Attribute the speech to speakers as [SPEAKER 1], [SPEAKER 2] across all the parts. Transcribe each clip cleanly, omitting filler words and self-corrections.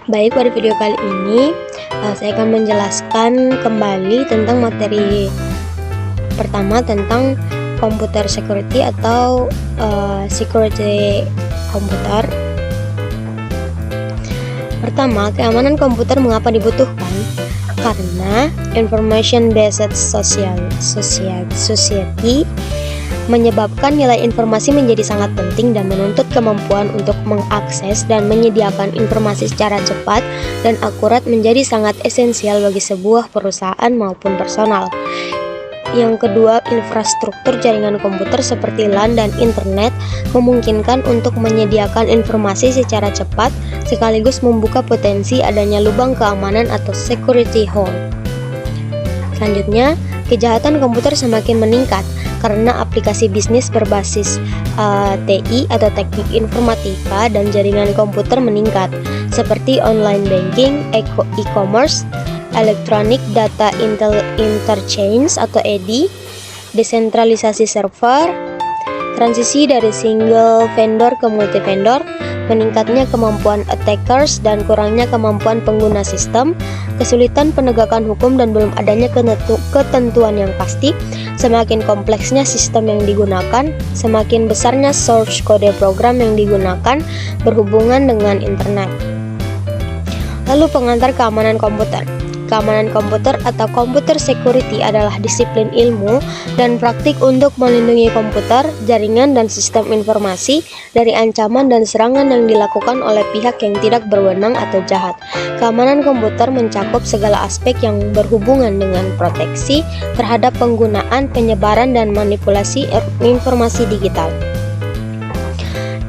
[SPEAKER 1] Baik, pada video kali ini saya akan menjelaskan kembali tentang materi pertama tentang computer security atau security komputer. Pertama, keamanan komputer mengapa dibutuhkan? Karena information based society menyebabkan nilai informasi menjadi sangat penting dan menuntut kemampuan untuk mengakses dan menyediakan informasi secara cepat dan akurat menjadi sangat esensial bagi sebuah perusahaan maupun personal. Yang kedua, infrastruktur jaringan komputer seperti LAN dan internet memungkinkan untuk menyediakan informasi secara cepat sekaligus membuka potensi adanya lubang keamanan atau security hole. Selanjutnya, kejahatan komputer semakin meningkat karena aplikasi bisnis berbasis TI atau teknik informatika dan jaringan komputer meningkat seperti online banking, e-commerce, electronic data interchange atau EDI, desentralisasi server, transisi dari single vendor ke multi vendor, meningkatnya kemampuan attackers dan kurangnya kemampuan pengguna sistem, kesulitan penegakan hukum dan belum adanya ketentuan yang pasti, semakin kompleksnya sistem yang digunakan, semakin besarnya source kode program yang digunakan berhubungan dengan internet. Lalu pengantar keamanan komputer. Keamanan komputer atau computer security adalah disiplin ilmu dan praktik untuk melindungi komputer, jaringan, dan sistem informasi dari ancaman dan serangan yang dilakukan oleh pihak yang tidak berwenang atau jahat. Keamanan komputer mencakup segala aspek yang berhubungan dengan proteksi terhadap penggunaan, penyebaran, dan manipulasi informasi digital.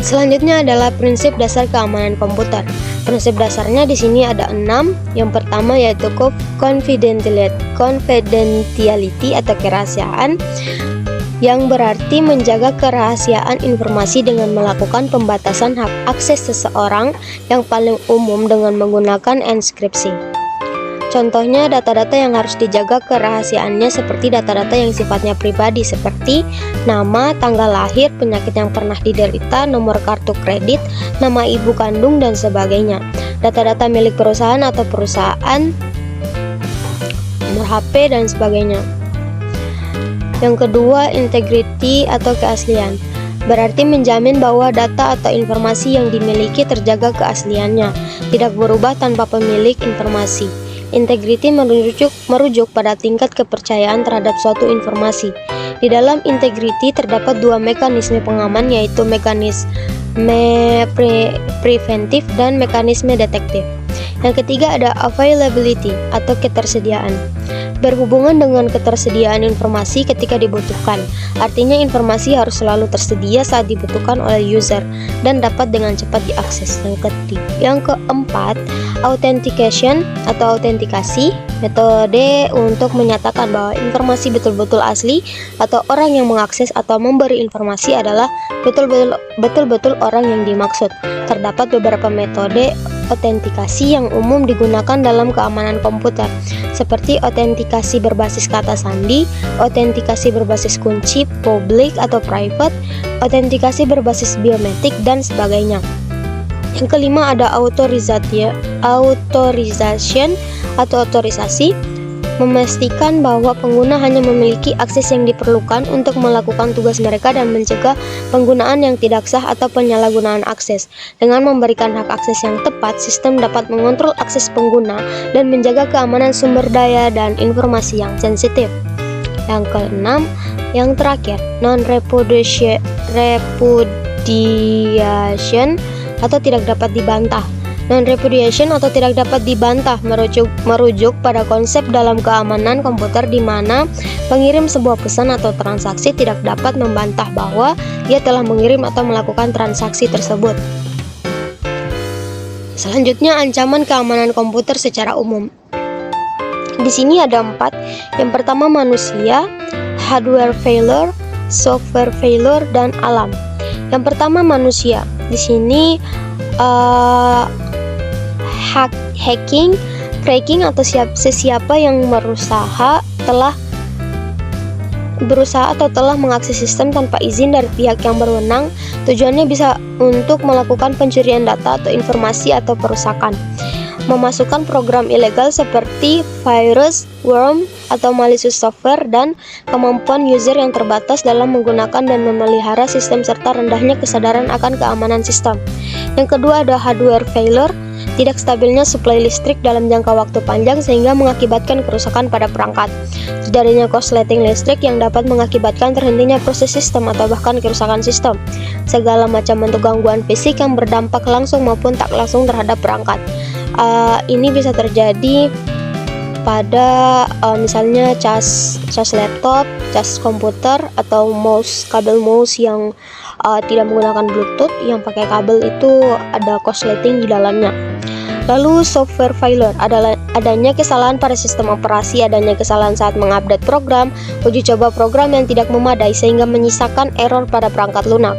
[SPEAKER 1] Selanjutnya adalah prinsip dasar keamanan komputer. Prinsip dasarnya di sini ada 6. Yang pertama yaitu confidentiality atau kerahasiaan, yang berarti menjaga kerahasiaan informasi dengan melakukan pembatasan hak akses seseorang yang paling umum dengan menggunakan enskripsi. Contohnya data-data yang harus dijaga kerahasiaannya seperti data-data yang sifatnya pribadi seperti nama, tanggal lahir, penyakit yang pernah diderita, nomor kartu kredit, nama ibu kandung, dan sebagainya. Data-data milik perusahaan atau perusahaan, nomor HP, dan sebagainya. Yang kedua, integrity atau keaslian. Berarti menjamin bahwa data atau informasi yang dimiliki terjaga keasliannya, tidak berubah tanpa pemilik informasi. Integrity merujuk pada tingkat kepercayaan terhadap suatu informasi. Di dalam integrity terdapat dua mekanisme pengaman, yaitu mekanisme preventif dan mekanisme detektif. Yang ketiga ada availability atau ketersediaan. Berhubungan dengan ketersediaan informasi ketika dibutuhkan. Artinya informasi harus selalu tersedia saat dibutuhkan oleh user dan dapat dengan cepat diakses. Yang keempat, authentication atau autentikasi, metode untuk menyatakan bahwa informasi betul-betul asli atau orang yang mengakses atau memberi informasi adalah betul-betul orang yang dimaksud. Terdapat beberapa metode autentikasi yang umum digunakan dalam keamanan komputer, seperti autentikasi berbasis kata sandi, autentikasi berbasis kunci public atau private, autentikasi berbasis biometrik, dan sebagainya. Yang kelima ada authorization atau otorisasi, memastikan bahwa pengguna hanya memiliki akses yang diperlukan untuk melakukan tugas mereka dan mencegah penggunaan yang tidak sah atau penyalahgunaan akses. Dengan memberikan hak akses yang tepat, sistem dapat mengontrol akses pengguna dan menjaga keamanan sumber daya dan informasi yang sensitif. Yang keenam, yang terakhir, non-repudiation atau tidak dapat dibantah. Non-repudiation atau tidak dapat dibantah merujuk pada konsep dalam keamanan komputer di mana pengirim sebuah pesan atau transaksi tidak dapat membantah bahwa ia telah mengirim atau melakukan transaksi tersebut. Selanjutnya, ancaman keamanan komputer secara umum. Di sini ada 4. Yang pertama manusia, hardware failure, software failure, dan alam. Yang pertama manusia. Di sini hacking, cracking atau siapa yang berusaha atau telah mengakses sistem tanpa izin dari pihak yang berwenang. Tujuannya bisa untuk melakukan pencurian data atau informasi atau perusakan. memasukkan program ilegal seperti virus, worm, atau malicious software, dan kemampuan user yang terbatas dalam menggunakan dan memelihara sistem serta rendahnya kesadaran akan keamanan sistem. Yang kedua ada hardware failure, tidak stabilnya suplai listrik dalam jangka waktu panjang sehingga mengakibatkan kerusakan pada perangkat. Terjadinya korsleting listrik yang dapat mengakibatkan terhentinya proses sistem atau bahkan kerusakan sistem. Segala macam bentuk gangguan fisik yang berdampak langsung maupun tak langsung terhadap perangkat. Ini bisa terjadi pada misalnya cas laptop, cas komputer, atau kabel mouse yang tidak menggunakan Bluetooth, yang pakai kabel itu ada korsleting di dalamnya. Lalu software failure adalah adanya kesalahan pada sistem operasi, adanya kesalahan saat mengupdate program, uji coba program yang tidak memadai sehingga menyisakan error pada perangkat lunak.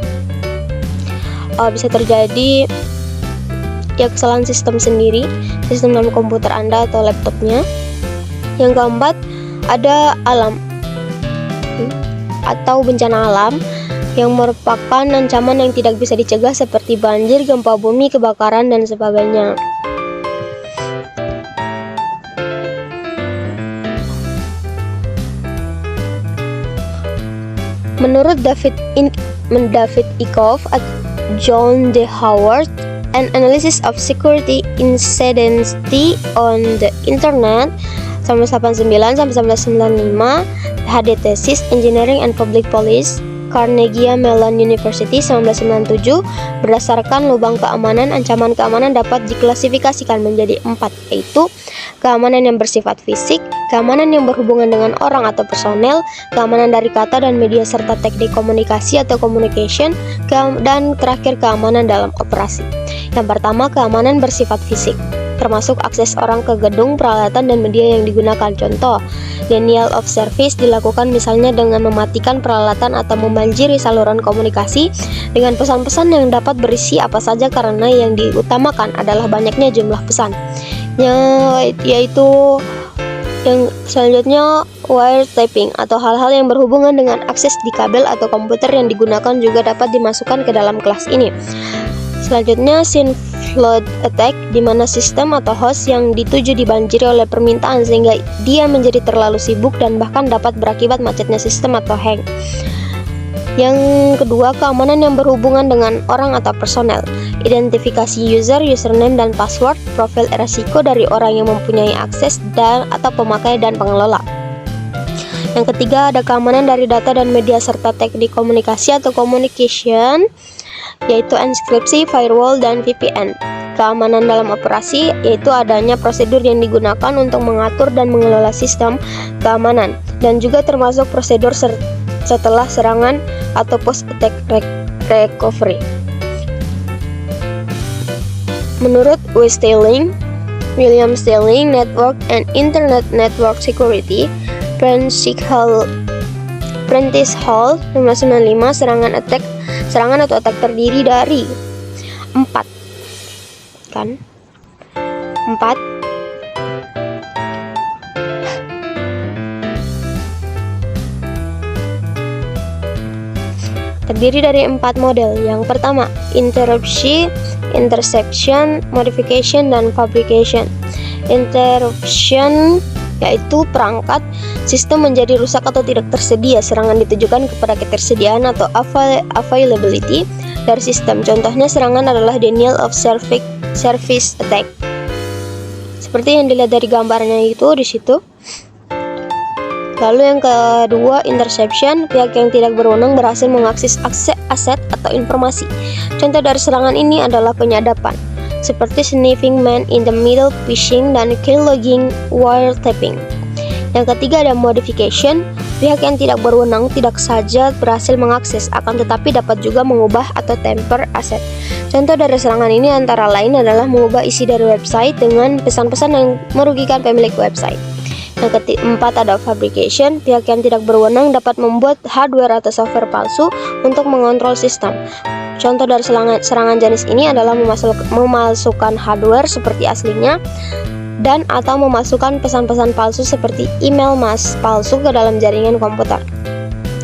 [SPEAKER 1] Bisa terjadi ya kesalahan sistem sendiri, sistem dalam komputer Anda atau laptopnya. Yang keempat ada alam atau bencana alam yang merupakan ancaman yang tidak bisa dicegah seperti banjir, gempa bumi, kebakaran, dan sebagainya. Menurut David Ikoff at John D. Howard, an analysis of security incidents on the internet 1989-1995, HD thesis Engineering and Public Policy, Carnegie Mellon University 1997, berdasarkan lubang keamanan. Ancaman keamanan dapat diklasifikasikan menjadi 4, yaitu keamanan yang bersifat fisik, keamanan yang berhubungan dengan orang atau personel, keamanan dari kata dan media serta teknik komunikasi atau communication, dan terakhir keamanan dalam operasi. Yang pertama, keamanan bersifat fisik, termasuk akses orang ke gedung, peralatan, dan media yang digunakan. Contoh, denial of service dilakukan misalnya dengan mematikan peralatan atau membanjiri saluran komunikasi dengan pesan-pesan yang dapat berisi apa saja karena yang diutamakan adalah banyaknya jumlah pesan. Yaitu yang selanjutnya wiretapping atau hal-hal yang berhubungan dengan akses di kabel atau komputer yang digunakan juga dapat dimasukkan ke dalam kelas ini. Selanjutnya, scene flood attack, di mana sistem atau host yang dituju dibanjiri oleh permintaan sehingga dia menjadi terlalu sibuk dan bahkan dapat berakibat macetnya sistem atau hang. Yang kedua, keamanan yang berhubungan dengan orang atau personel, identifikasi user, username dan password, profil resiko dari orang yang mempunyai akses dan atau pemakai dan pengelola. Yang ketiga, ada keamanan dari data dan media serta teknik komunikasi atau communication, yaitu enkripsi, firewall, dan VPN. Keamanan dalam operasi, yaitu adanya prosedur yang digunakan untuk mengatur dan mengelola sistem keamanan, dan juga termasuk prosedur setelah serangan atau post-attack recovery. Menurut William Sterling, Network and Internet Network Security, Prentice Hall, 1995, serangan atau attack terdiri dari 4 model. Yang pertama, interruption, interception, modification, dan fabrication. Interruption yaitu perangkat sistem menjadi rusak atau tidak tersedia. Serangan ditujukan kepada ketersediaan atau availability dari sistem. Contohnya serangan adalah denial of service attack. Seperti yang dilihat dari gambarnya itu di situ. Lalu yang kedua, interception, pihak yang tidak berwenang berhasil mengakses aset atau informasi. Contoh dari serangan ini adalah penyadapan, seperti sniffing man in the middle, phishing, dan keylogging, wiretapping. Yang ketiga ada modification, pihak yang tidak berwenang tidak saja berhasil mengakses, akan tetapi dapat juga mengubah atau tamper aset. Contoh dari serangan ini antara lain adalah mengubah isi dari website dengan pesan-pesan yang merugikan pemilik website. Yang keempat ada fabrication, pihak yang tidak berwenang dapat membuat hardware atau software palsu untuk mengontrol sistem. Contoh dari serangan jenis ini adalah memalsukan hardware seperti aslinya dan atau memasukkan pesan-pesan palsu seperti email palsu ke dalam jaringan komputer.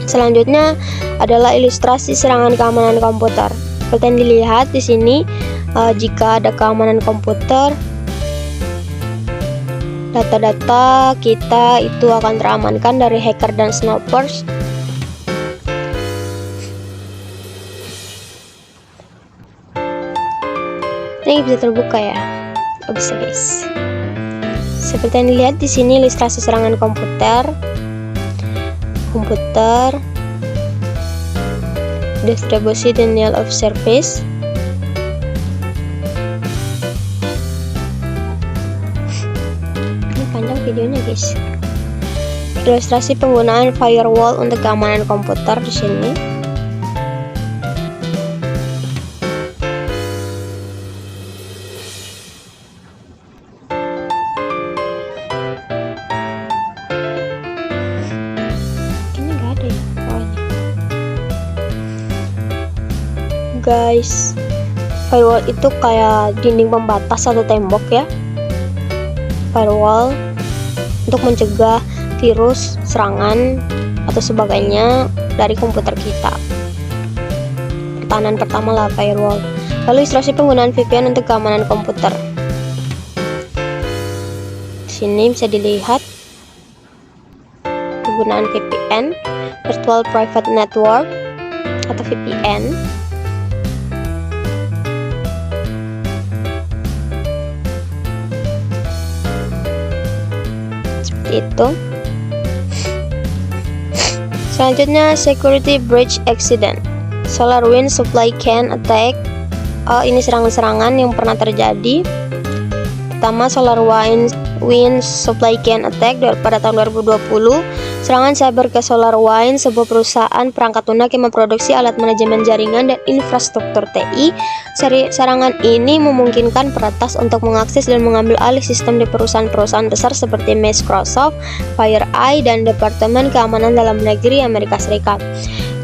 [SPEAKER 1] Selanjutnya adalah ilustrasi serangan keamanan komputer. Seperti yang dilihat di sini, jika ada keamanan komputer, data-data kita itu akan teramankan dari hacker dan snipers. Ini bisa terbuka ya? Oh, bisa guys. Seperti yang dilihat di sini ilustrasi serangan komputer, distribusi denial of service, ini panjang videonya guys. Ilustrasi penggunaan firewall untuk keamanan komputer di sini. Guys, firewall itu kayak dinding pembatas atau tembok ya. Firewall untuk mencegah virus, serangan atau sebagainya dari komputer kita. Pertahanan pertama lah firewall. Lalu ilustrasi penggunaan VPN untuk keamanan komputer. Di sini bisa dilihat penggunaan VPN, Virtual Private Network atau VPN. Itu selanjutnya security breach accident, SolarWinds supply chain attack. Ini serangan-serangan yang pernah terjadi. Pertama, SolarWinds supply chain attack pada tahun 2020. Serangan cyber ke SolarWinds, sebuah perusahaan perangkat lunak yang memproduksi alat manajemen jaringan dan infrastruktur TI. Serangan ini memungkinkan peretas untuk mengakses dan mengambil alih sistem di perusahaan-perusahaan besar seperti Microsoft, FireEye, dan Departemen Keamanan Dalam Negeri Amerika Serikat.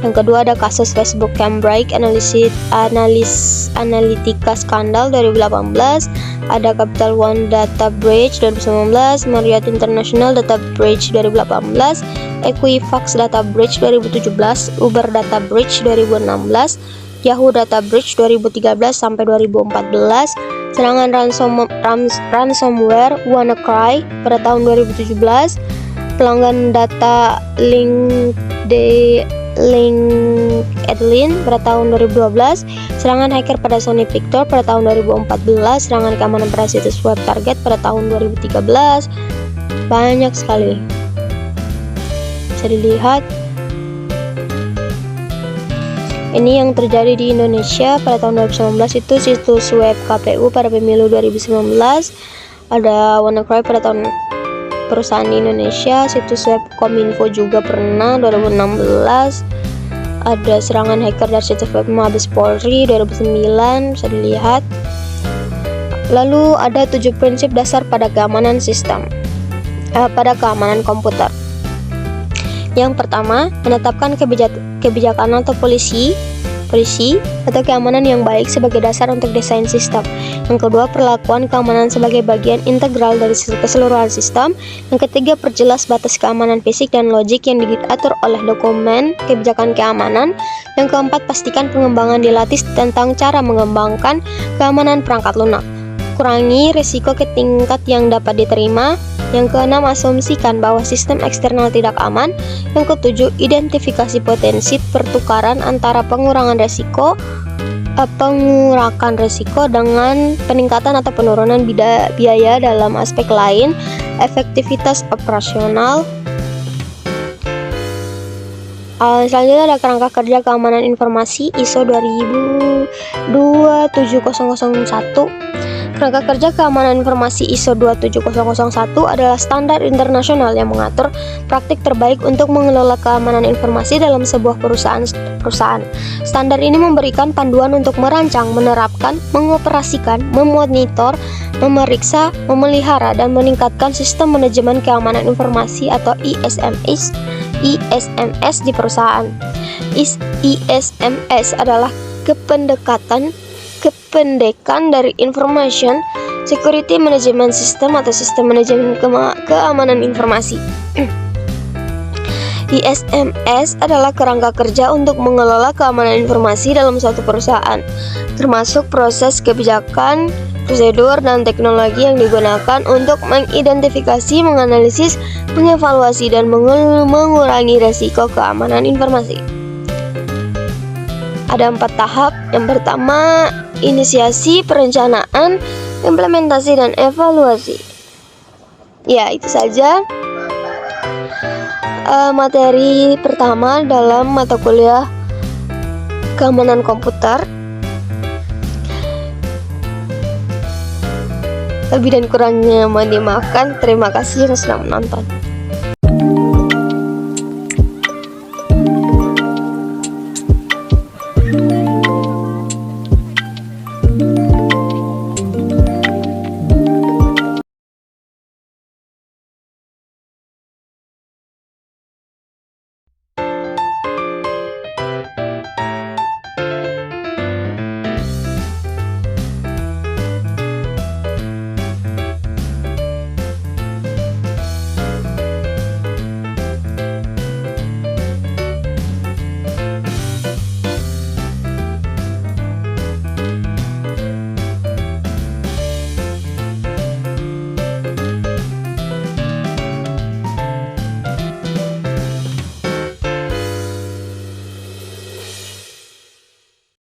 [SPEAKER 1] Yang kedua ada kasus Facebook Cambridge Analytica skandal 2018, ada Capital One data breach 2019, Marriott International data breach 2018, Equifax data breach 2017, Uber data breach 2016, Yahoo data breach 2013 sampai 2014, serangan ransomware WannaCry pada tahun 2017, pelanggan data LinkedIn pada tahun 2012, serangan hacker pada Sony Pictures pada tahun 2014, serangan keamanan pada situs web Target pada tahun 2013. Banyak sekali. Bisa dilihat. Ini yang terjadi di Indonesia pada tahun 2019 itu situs web KPU pada pemilu 2019. Ada WannaCry pada tahun perusahaan di Indonesia, situs web Kominfo juga pernah 2016. Ada serangan hacker dari situs web Mabes Polri 2009, bisa dilihat. Lalu ada 7 prinsip dasar pada keamanan sistem, pada keamanan komputer. Yang pertama, menetapkan kebijakan atau polisi atau keamanan yang baik sebagai dasar untuk desain sistem. Yang kedua, perlakuan keamanan sebagai bagian integral dari keseluruhan sistem. Yang ketiga, perjelas batas keamanan fisik dan logik yang diatur oleh dokumen kebijakan keamanan. Yang keempat, pastikan pengembangan dilatih tentang cara mengembangkan keamanan perangkat lunak. Kurangi risiko ke tingkat yang dapat diterima. Yang keenam, asumsikan bahwa sistem eksternal tidak aman. Yang ketujuh, identifikasi potensi pertukaran antara pengurakan resiko dengan peningkatan atau penurunan biaya dalam aspek lain, efektivitas operasional. Selanjutnya ada kerangka kerja keamanan informasi ISO 27001. Kerangka kerja keamanan informasi ISO 27001 adalah standar internasional yang mengatur praktik terbaik untuk mengelola keamanan informasi dalam sebuah perusahaan. Standar ini memberikan panduan untuk merancang, menerapkan, mengoperasikan, memonitor, memeriksa, memelihara, dan meningkatkan sistem manajemen keamanan informasi atau ISMS di perusahaan. ISMS adalah kependekan dari Information Security Management System atau sistem manajemen keamanan informasi. ISMS adalah kerangka kerja untuk mengelola keamanan informasi dalam suatu perusahaan, termasuk proses kebijakan, prosedur, dan teknologi yang digunakan untuk mengidentifikasi, menganalisis, mengevaluasi, dan mengurangi resiko keamanan informasi. Ada 4 tahap. Yang pertama, inisiasi, perencanaan, implementasi, dan evaluasi. Ya, itu saja materi pertama dalam mata kuliah keamanan komputer. Lebih dan kurangnya mohon dimaafkan. Terima kasih yang sudah menonton.